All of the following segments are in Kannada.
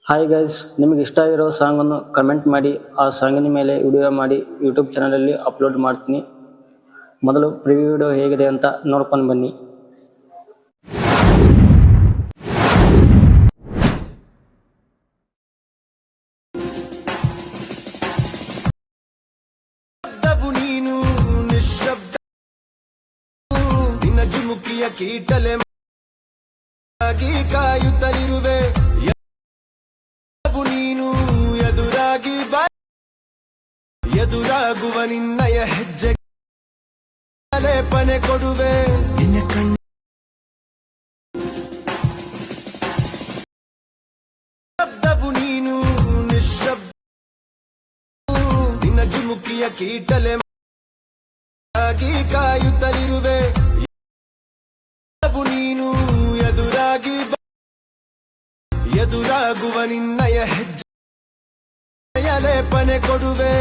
ಹಾಯ್ ಗೈಸ್, ನಿಮಗೆ ಇಷ್ಟ ಆಗಿರೋ ಸಾಂಗನ್ನು ಕಮೆಂಟ್ ಮಾಡಿ. ಆ ಸಾಂಗಿನ ಮೇಲೆ ವಿಡಿಯೋ ಮಾಡಿ ಯೂಟ್ಯೂಬ್ ಚಾನಲಲ್ಲಿ ಅಪ್ಲೋಡ್ ಮಾಡ್ತೀನಿ. ಮೊದಲು ಪ್ರಿವ್ಯೂ ವಿಡಿಯೋ ಹೇಗಿದೆ ಅಂತ ನೋಡ್ಕೊಂಡು ಬನ್ನಿ. ನೀನು ನಿಶ್ಶಬ್ದ ನಿನ್ನ ಜುಮುಕಿಯ ಕೀಟಲೆ ಕಾಯುತ್ತಲಿರುವೆ. ನೀನು ಎದುರಾಗಿ ಎದುರಾಗುವ ನಿನ್ನಯ ಹೆಜ್ಜೆ ಲೇಪನೆ ಕೊಡುವೆ. ನಿನ್ನ ಕಣ್ಣು ಶಬ್ದವು ನೀನು ನಿಶ್ಶಬ್ದ ನಿನ್ನ ಜುಮುಕಿಯ ಕೀಟಲೆ ಕಾಯುತ್ತಲಿರುವೆ. ನೀನು ಎದುರಾಗಿ ಎದುರಾಗುವ ನಿನ್ನಯ ಹೆಜ್ಜೆಯ ಲೇಪನೆ ಕೊಡುವೆ.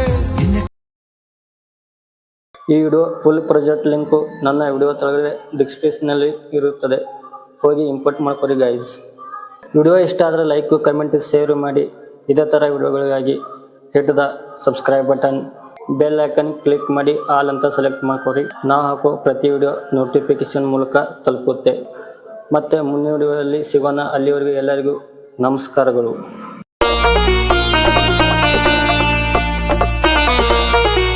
ಈ ವಿಡಿಯೋ ಫುಲ್ ಪ್ರಾಜೆಕ್ಟ್ ಲಿಂಕು ನನ್ನ ವಿಡಿಯೋ ಕೆಳಗಡೆ ಡಿಸ್ಕ್ರಿಪ್ಷನ್ನಲ್ಲಿ ಇರುತ್ತದೆ, ಹೋಗಿ ಇಂಪೋರ್ಟ್ ಮಾಡ್ಕೊರಿ ಗೈಸ್. ವಿಡಿಯೋ ಇಷ್ಟ ಆದರೆ ಲೈಕ್, ಕಮೆಂಟ್, ಶೇರ್ ಮಾಡಿ. ಇದೇ ಥರ ವಿಡಿಯೋಗಳಿಗಾಗಿ hit the subscribe button, bell icon click ಮಾಡಿ ಆಲ್ ಅಂತ ಸೆಲೆಕ್ಟ್ ಮಾಡ್ಕೊರಿ. ನಾವು ಹಾಕೋ ಪ್ರತಿ ವಿಡಿಯೋ ನೋಟಿಫಿಕೇಶನ್ ಮೂಲಕ ತಲುಪುತ್ತೆ. ಮತ್ತೆ ಮುಂದಿನ ವಿಡಿಯೋದಲ್ಲಿ ಸಿಗೋಣ. ಅಲ್ಲಿವರೆಗೂ ಎಲ್ಲರಿಗೂ ನಮಸ್ಕಾರಗಳು.